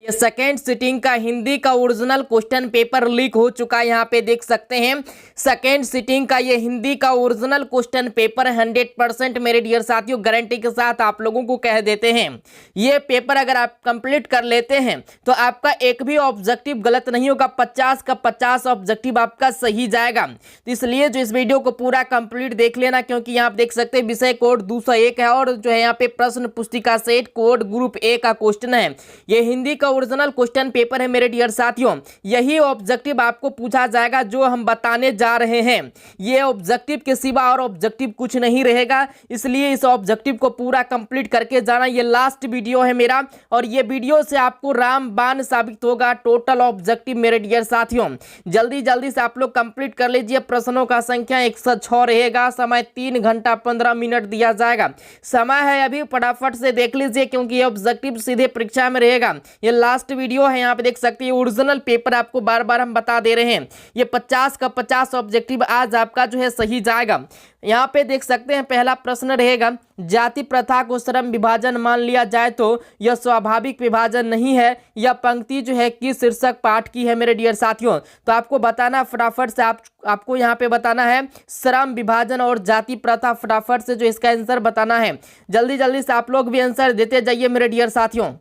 ये second sitting का हिंदी का ओरिजिनल क्वेश्चन पेपर लीक हो चुका है। यहाँ पे देख सकते हैं सेकेंड सिटिंग का ये हिंदी का ओरिजिनल क्वेश्चन पेपर 100% मेरे डियर साथियों गारंटी के साथ आप लोगों को कह देते हैं। ये पेपर अगर आप कंप्लीट कर लेते हैं तो आपका एक भी ऑब्जेक्टिव गलत नहीं होगा, 50 का 50 ऑब्जेक्टिव आपका सही जाएगा। तो इसलिए जो इस वीडियो को पूरा कंप्लीट देख लेना, क्योंकि यहाँ आप देख सकते हैं विषय कोड 201 है और जो है यहाँ पे प्रश्न पुस्तिका सेट कोड ग्रुप ए का क्वेश्चन है। ये हिंदी का ओरिजिनल क्वेश्चन पेपर है मेरे डियर साथियों। यही ऑब्जेक्टिव आपको पूछा जाएगा जो हम बताने जा रहे हैं। ये ऑब्जेक्टिव के सिवा और ऑब्जेक्टिव कुछ नहीं रहेगा, इसलिए इस ऑब्जेक्टिव को पूरा कंप्लीट करके जाना। ये लास्ट वीडियो है मेरा और ये वीडियो से आपको रामबाण साबित होगा टोटल ऑब्जेक्टिव मेरे डियर साथियों। जल्दी जल्दी से आप लोग कंप्लीट कर लीजिए। प्रश्नों का संख्या 106 रहेगा। समय 3 घंटा 15 मिनट दिया जाएगा। समय है अभी, फटाफट से देख लीजिए क्योंकि ये ऑब्जेक्टिव सीधे परीक्षा में रहेगा। ये लास्ट वीडियो है, यहाँ पे देख सकते हैं ओरिजिनल पेपर आपको बार बार हम बता दे रहे हैं। ये 50 का 50 ऑब्जेक्टिव आज आपका जो है सही जाएगा। यहाँ पे देख सकते हैं पहला प्रश्न रहेगा, जाति प्रथा को श्रम विभाजन मान लिया जाए तो यह स्वाभाविक विभाजन नहीं है। यह पंक्ति जो है किस शीर्षक पाठ की है मेरे डियर साथियों। तो आपको बताना फटाफट से आपको यहाँ पे बताना है श्रम विभाजन और जाति प्रथा। फटाफट से जो इसका आंसर बताना है, जल्दी जल्दी से आप लोग भी आंसर देते जाइए मेरे डियर साथियों।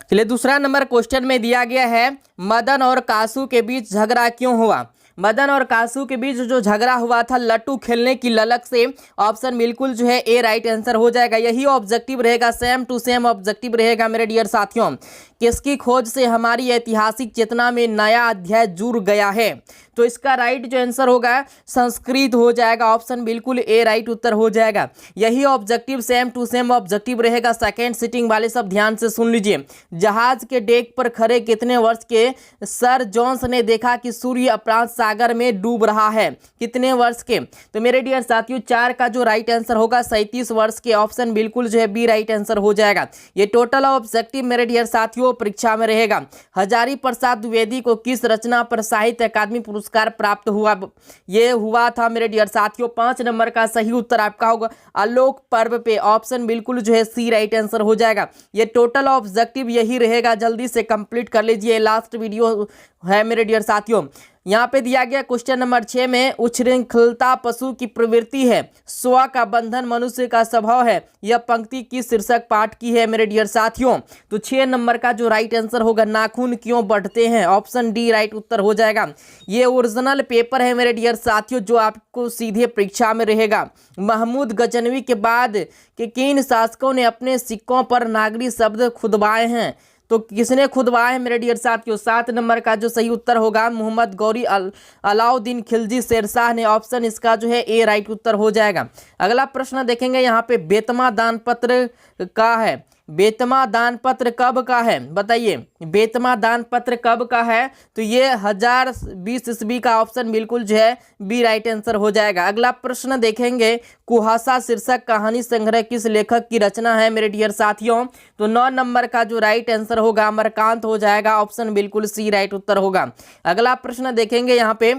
चलिए दूसरा नंबर क्वेश्चन में दिया गया है, मदन और कासू के बीच झगड़ा क्यों हुआ। मदन और कासू के बीच जो झगड़ा हुआ था लट्टू खेलने की ललक से। ऑप्शन बिल्कुल जो है ए राइट आंसर हो जाएगा। यही ऑब्जेक्टिव रहेगा, सेम टू सेम ऑब्जेक्टिव रहेगा मेरे डियर साथियों। किसकी खोज से हमारी ऐतिहासिक चेतना में नया अध्याय जुड़ गया है। तो इसका राइट जो आंसर होगा संस्कृत हो जाएगा। ऑप्शन बिल्कुल ए राइट उत्तर हो जाएगा। यही objective same to same objective रहेगा। सेकेंड सिटिंग वाले सब ध्यान से सुन लीजिए। जहाज के डेक पर खड़े कितने वर्ष के सर जोन्स ने देखा कि सूर्य अप्रशांत सागर में डूब रहा है। कितने वर्ष के। तो मेरे डियर साथियों 4 का जो राइट आंसर होगा 37 वर्ष के। ऑप्शन बिल्कुल जो है बी राइट आंसर हो जाएगा। ये टोटल ऑब्जेक्टिव मेरे डियर साथियों परीक्षा में रहेगा। हजारी प्रसाद द्विवेदी को किस रचना पर साहित्य अकादमी पुरस्कार प्राप्त हुआ। ये हुआ था मेरे डियर साथियों 5 नंबर का सही उत्तर आपका होगा आलोक पर्व पे। ऑप्शन बिल्कुल जो है सी राइट आंसर हो जाएगा। ये टोटल ऑब्जेक्टिव यही रहेगा। जल्दी से कंप्लीट कर लीजिए, लास्ट वीडियो है मेरे डियर साथियों। यहाँ पे दिया गया क्वेश्चन नंबर 6 में, उच्छृंखलता पशु की प्रवृत्ति है, स्व का बंधन मनुष्य का स्वभाव है। यह पंक्ति किस शीर्षक पाठ की है मेरे डियर साथियों। तो 6 नंबर का जो राइट आंसर होगा नाखून क्यों बढ़ते हैं। ऑप्शन डी राइट उत्तर हो जाएगा। ये ओरिजिनल पेपर है मेरे डियर साथियों जो आपको सीधे परीक्षा में रहेगा। महमूद गजनवी के बाद के किन शासकों ने अपने सिक्कों पर नागरी शब्द खुदवाए हैं। तो किसने खुदवाए हैं मेरे डियर साथियों। 7 नंबर का जो सही उत्तर होगा मोहम्मद गौरी अलाउद्दीन खिलजी शेरशाह ने। ऑप्शन इसका जो है ए राइट उत्तर हो जाएगा। अगला प्रश्न देखेंगे यहाँ पे, बेतमा दान पत्र का है। बेतमा दान पत्र कब का है बताइए। बेतमा दान पत्र कब का है। तो ये 1020 ईस्वी का। ऑप्शन बिल्कुल जो है बी राइट आंसर हो जाएगा। अगला प्रश्न देखेंगे, कुहासा शीर्षक कहानी संग्रह किस लेखक की रचना है मेरे डियर साथियों। तो 9 नंबर का जो राइट आंसर होगा अमरकांत हो जाएगा। ऑप्शन बिल्कुल सी राइट उत्तर होगा। अगला प्रश्न देखेंगे यहाँ पे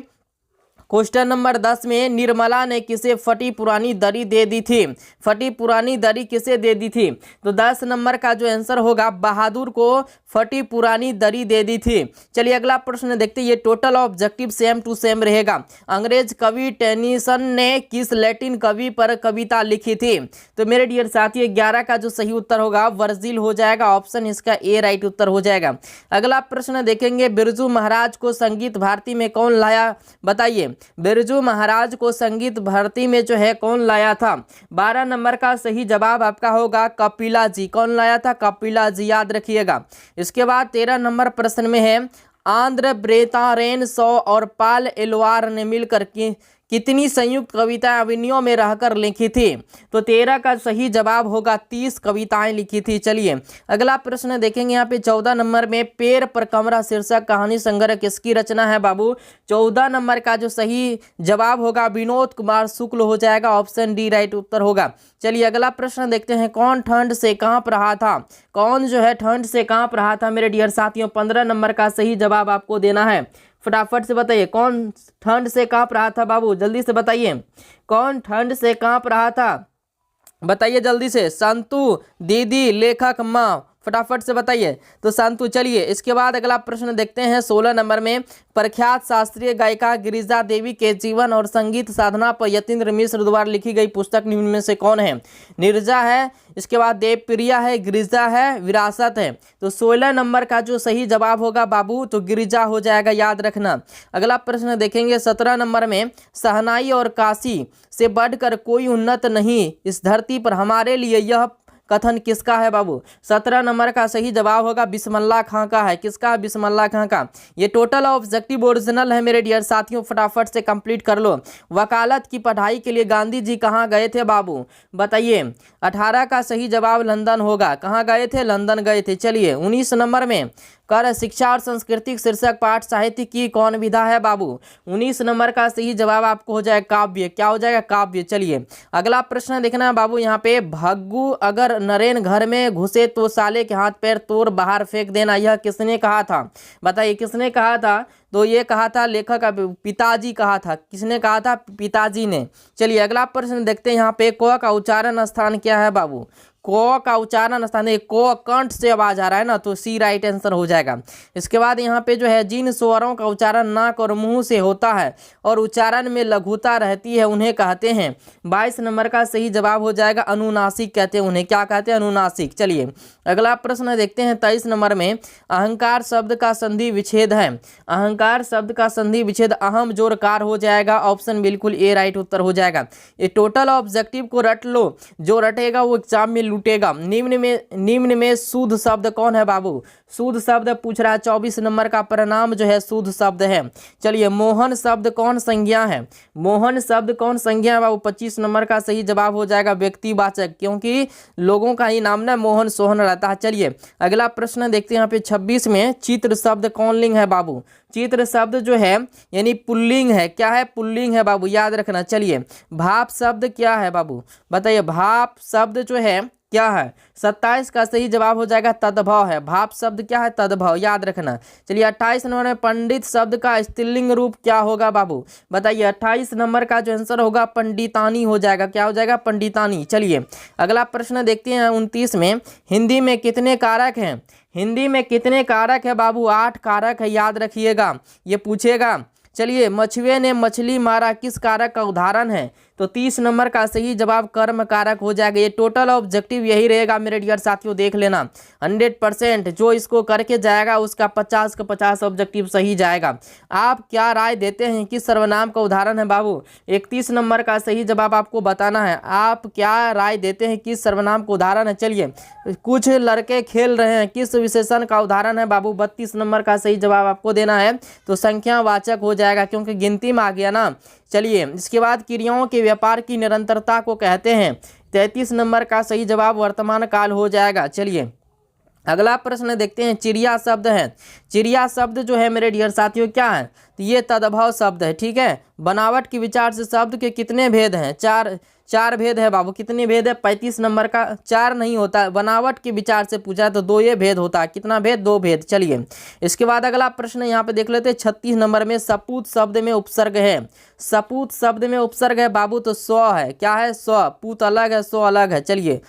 क्वेश्चन नंबर 10 में, निर्मला ने किसे फटी पुरानी दरी दे दी थी। फटी पुरानी दरी किसे दे दी थी। तो 10 नंबर का जो आंसर होगा बहादुर को फटी पुरानी दरी दे दी थी। चलिए अगला प्रश्न देखते हैं। ये total objective same to same रहेगा। अंग्रेज कवि टेनिसन ने किस लैटिन कवि पर कविता लिखी थी। तो मेरे डियर साथी 11 का जो सही उत्तर होगा वर्जिल हो जाएगा। ऑप्शन इसका ए राइट उत्तर हो जाएगा। अगला प्रश्न देखेंगे, बिरजू महाराज को संगीत भारती में कौन लाया बताइए। बिरजू महाराज को संगीत भारती में जो है कौन लाया था। 12 नंबर का सही जवाब आपका होगा कपिला जी। कौन लाया था, कपिला जी, याद रखिएगा। इसके बाद 13 नंबर प्रश्न में है, आंध्र ब्रेतारेन सौ और पाल एलवार ने मिलकर कितनी संयुक्त कविताएं अभिनयों में रहकर लिखी थी। तो 13 का सही जवाब होगा 30 कविताएं लिखी थी। चलिए अगला प्रश्न देखेंगे यहाँ पे 14 नंबर में, पैर पर कमरा शीर्षक कहानी संग्रह किसकी रचना है बाबू। 14 नंबर का जो सही जवाब होगा विनोद कुमार शुक्ल हो जाएगा। ऑप्शन डी राइट उत्तर होगा। चलिए अगला प्रश्न देखते हैं, कौन ठंड से कांप रहा था। कौन जो है ठंड से कांप रहा था मेरे डियर साथियों। 15 नंबर का सही जवाब आपको देना है। फटाफट से बताइए कौन ठंड से कांप रहा था बाबू, जल्दी से बताइए कौन ठंड से कांप रहा था। बताइए जल्दी से, संतु, दीदी, लेखक, माँ, फटाफट से बताइए। तो संतु। चलिए इसके बाद अगला प्रश्न देखते हैं 16 नंबर में। प्रख्यात शास्त्रीय गायिका गिरिजा देवी के जीवन और संगीत साधना पर यतीन्द्र मिश्र द्वारा लिखी गई पुस्तक निम्न में से कौन है? नीरजा है, इसके बाद देवप्रिया है, गिरिजा है, विरासत है। तो 16 नंबर का जो सही जवाब होगा बाबू तो गिरिजा हो जाएगा, याद रखना। अगला प्रश्न देखेंगे 17 नंबर में। शहनाई और काशी से बढ़कर कोई उन्नत नहीं, इस धरती पर हमारे लिए यह कथन किसका है बाबू? 17 नंबर का सही जवाब होगा बिस्मिल्लाह खां का है। किसका? बिस्मिल्लाह खां का। ये टोटल ऑब्जेक्टिव ओरिजिनल है मेरे डियर साथियों, फटाफट से कंप्लीट कर लो। वकालत की पढ़ाई के लिए गांधी जी कहाँ गए थे बाबू? बताइए। 18 का सही जवाब लंदन होगा। कहाँ गए थे? लंदन गए थे। चलिए 19 नंबर में। कर शिक्षा और संस्कृति शीर्षक पाठ साहित्य की कौन विधा है बाबू? 19 नंबर का सही जवाब आपको हो जाएगा काव्य। क्या हो जाएगा? काव्य। चलिए अगला प्रश्न देखना बाबू यहाँ पे। भग्गू अगर नरेन घर में घुसे तो साले के हाथ पैर तोड़ बाहर फेंक देना, यह किसने कहा था? बताइए किसने कहा था? तो ये कहा था लेखक का पिताजी कहा था। किसने कहा था? पिताजी ने। चलिए अगला प्रश्न देखते हैं यहाँ पे। क का उच्चारण स्थान क्या है बाबू? क का उच्चारण स्थान क कंठ से आवाज आ रहा है ना, तो सी राइट आंसर हो जाएगा। इसके बाद यहाँ पे जो है जिन स्वरों का उच्चारण नाक और मुंह से होता है और उच्चारण में लघुता रहती है उन्हें कहते हैं। 22 नंबर का सही जवाब हो जाएगा अनुनासिक कहते हैं उन्हें। क्या कहते हैं? अनुनासिक। चलिए अगला प्रश्न देखते हैं 23 नंबर में। अहंकार शब्द का संधि विच्छेद है। अहंकार शब्द का संधि विच्छेद अहम जोरकार हो जाएगा। ऑप्शन बिल्कुल ए राइट उत्तर हो जाएगा। ये टोटल ऑब्जेक्टिव को रट लो, जो रटेगा वो एग्जाम में लूटेगा। निम्न में शुद्ध शब्द कौन है बाबू? शुद्ध शब्द पूछ रहा है। 24 नंबर का परिणाम जो है शुद्ध शब्द है। चलिए मोहन शब्द कौन संज्ञा है? मोहन शब्द कौन संज्ञा है बाबू? 25 नंबर का सही जवाब हो जाएगा व्यक्तिवाचक, क्योंकि लोगों का ही नाम ना मोहन सोहन रहता है। चलिए अगला प्रश्न देखते हैं यहाँ पे 26 में। चित्र शब्द कौन लिंग है बाबू? चित्र शब्द जो है यानी पुल्लिंग है। क्या है? पुल्लिंग है बाबू, याद रखना। चलिए भाप शब्द क्या है बाबू? बताइए भाप शब्द जो है क्या है? 27 का सही जवाब हो जाएगा तद्भव है। भाप शब्द क्या है? तद्भव, याद रखना। चलिए 28 नंबर में पंडित शब्द का स्त्रीलिंग रूप क्या होगा बाबू? बताइए 28 नंबर का जो आंसर होगा पंडितानी हो जाएगा। क्या हो जाएगा? पंडितानी। चलिए अगला प्रश्न देखते हैं 29 में। हिंदी में कितने कारक हैं? हिंदी में कितने कारक है बाबू? 8 कारक है, याद रखिएगा, ये पूछेगा। चलिए मछुए ने मछली मारा किस कारक का उदाहरण है? तो 30 नंबर का सही जवाब कर्म कारक हो जाएगा। ये टोटल ऑब्जेक्टिव यही रहेगा मेरे डियर साथियों, देख लेना 100% जो इसको करके जाएगा उसका 50 का 50 ऑब्जेक्टिव सही जाएगा। आप क्या राय देते हैं किस सर्वनाम का उदाहरण है बाबू? 31 नंबर का सही जवाब आपको बताना है। आप क्या राय देते हैं किस सर्वनाम का उदाहरण है? चलिए कुछ लड़के खेल रहे हैं किस विशेषण का उदाहरण है बाबू? 32 नंबर का सही जवाब आपको देना है। तो संख्यावाचक हो जाएगा क्योंकि गिनती में आ गया ना। चलिए इसके बाद क्रियाओं के व्यापार की निरंतरता को कहते हैं। 33 नंबर का सही जवाब वर्तमान काल हो जाएगा। चलिए अगला प्रश्न देखते हैं। चिड़िया शब्द है। चिड़िया शब्द जो है मेरे डियर साथियों क्या है? तो ये तद्भव शब्द है। ठीक है, बनावट के विचार से शब्द के कितने भेद हैं? चार भेद है बाबू। कितने भेद है? 35 नंबर का 4 नहीं होता, बनावट के विचार से पूछा तो 2 ये भेद होता है। कितना भेद? 2 भेद। चलिए इसके बाद अगला प्रश्न यहाँ पे देख लेते हैं 36 नंबर में। सपूत शब्द में उपसर्ग है। सपूत शब्द में उपसर्ग है बाबू तो स्व है। क्या है? स्व। पूत अलग है, स्व अलग है। चलिए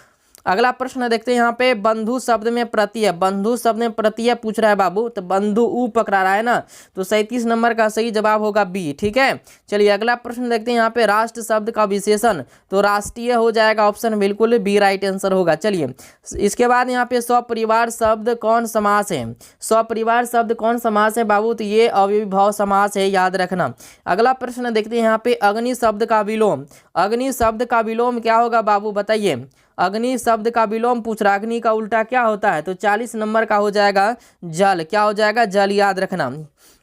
अगला प्रश्न देखते हैं यहाँ पे। बंधु शब्द में प्रत्यय। बंधु शब्द में प्रत्यय पूछ रहा है बाबू, तो बंधु ऊ पकड़ा रहा है ना, तो 37 नंबर का सही जवाब होगा बी। ठीक है, चलिए अगला प्रश्न देखते हैं यहाँ पे। राष्ट्र शब्द का विशेषण तो राष्ट्रीय हो जाएगा। ऑप्शन बिल्कुल बी राइट आंसर होगा। चलिए इसके बाद यहाँ पे स्वपरिवार शब्द कौन समास है? स्वपरिवार शब्द कौन समास है बाबू? तो ये अविभाव समास है, याद रखना। अगला प्रश्न देखते हैं यहाँ पे। अग्नि शब्द का विलोम। अग्नि शब्द का विलोम क्या होगा बाबू? बताइए। अग्नि शब्द का विलोम पूछ रहा। अग्नि का उल्टा क्या होता है? तो 40 नंबर का हो जाएगा जल। क्या हो जाएगा? जल, याद रखना।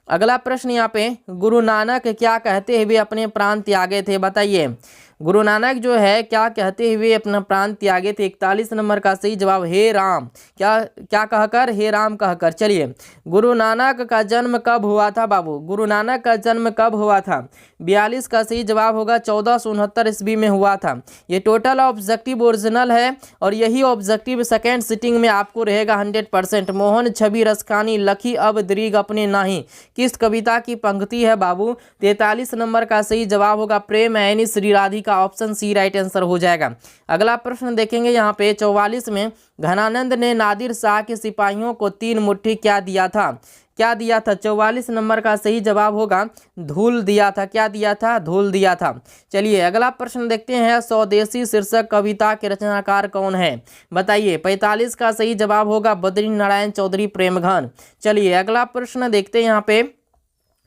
अगला प्रश्न यहाँ पे। गुरु नानक क्या कहते हुए अपने प्राण त्यागे थे? बताइए। गुरु नानक जो है क्या कहते हुए अपना प्राण त्यागे थे? 41 नंबर का सही जवाब हे राम। क्या कहकर? हे राम कहकर। चलिए गुरु नानक का जन्म कब हुआ था बाबू? गुरु नानक का जन्म कब हुआ था? 42 का सही जवाब होगा 1469 ईस्वी में हुआ था। ये टोटल ऑब्जेक्टिव ओरिजिनल है और यही ऑब्जेक्टिव सेकेंड सिटिंग में आपको रहेगा 100%। मोहन छवि रसखानी लखी अब दरीग अपने नाही किस कविता की पंक्ति है बाबू? 43 नंबर का सही जवाब होगा Prem Annie Shri Radhika, option C right answer हो जाएगा। अगला प्रश्न देखेंगे यहाँ पे 44 में, घनानंद ने नादिर शाह के सिपाहियों को 3 मुट्ठी क्या दिया था? क्या दिया था? 44 नंबर का सही जवाब होगा धूल दिया था। क्या दिया था? धूल दिया था। चलिए अगला प्रश्न देखते हैं, स्वदेशी शीर्षक कविता के रचनाकार कौन है? बताइए। 45 का सही जवाब होगा बद्री नारायण चौधरी प्रेमघन। चलिए अगला प्रश्न देखते हैं यहाँ पे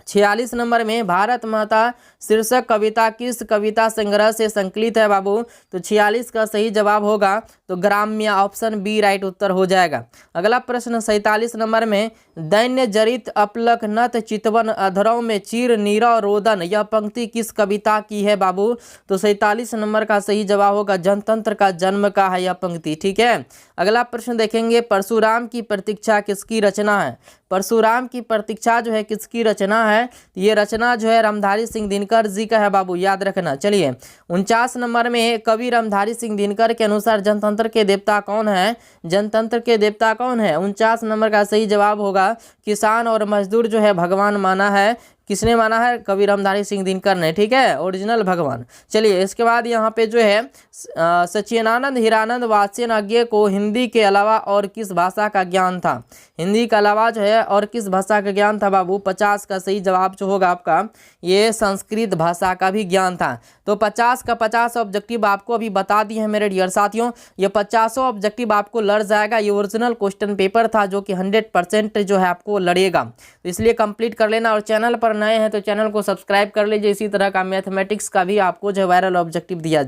46 नंबर में, भारत माता शीर्षक कविता किस कविता संग्रह से संकलित है बाबू? तो 46 का सही जवाब होगा तो ग्राम्य, ऑप्शन बी राइट उत्तर हो जाएगा। अगला प्रश्न 47 नंबर में, दैन्य जरित अपलक नत चितवन अधरों में चीर नीरव रोदन, यह पंक्ति किस कविता की है बाबू? तो 47 नंबर का सही जवाब होगा जनतंत्र का जन्म का है यह पंक्ति। ठीक है। अगला प्रश्न देखेंगे, परशुराम की प्रतीक्षा किसकी रचना है? परशुराम की प्रतीक्षा जो है किसकी रचना है? ये रचना जो है रामधारी सिंह दिनकर जी का है बाबू, याद रखना। चलिए 49 नंबर में, कवि रामधारी सिंह दिनकर के अनुसार जनतंत्र के देवता कौन है? जनतंत्र के देवता कौन है? 49 नंबर का सही जवाब होगा किसान और मजदूर जो है भगवान माना है। किसने माना है? कवि रामधारी सिंह दिनकर ने। ठीक है, ओरिजिनल भगवान। चलिए इसके बाद यहाँ पे जो है सच्चिदानंद हीरानंद वात्स्यज्ञ को हिंदी के अलावा और किस भाषा का ज्ञान था? हिंदी के अलावा जो है और किस भाषा का ज्ञान था बाबू? 50 का सही जवाब जो होगा आपका ये संस्कृत भाषा का भी ज्ञान था। तो 50 का 50 ऑब्जेक्टिव आपको अभी बता दिए हैं मेरे डियर साथियों। ये 50 ऑब्जेक्टिव आपको लड़ जाएगा। ये ओरिजिनल क्वेश्चन पेपर था जो कि 100% जो है आपको लड़ेगा, तो इसलिए कंप्लीट कर लेना। और चैनल पर नए हैं तो चैनल को सब्सक्राइब कर लीजिए। इसी तरह का मैथमेटिक्स का भी आपको जो है वायरल ऑब्जेक्टिव दिया जाए।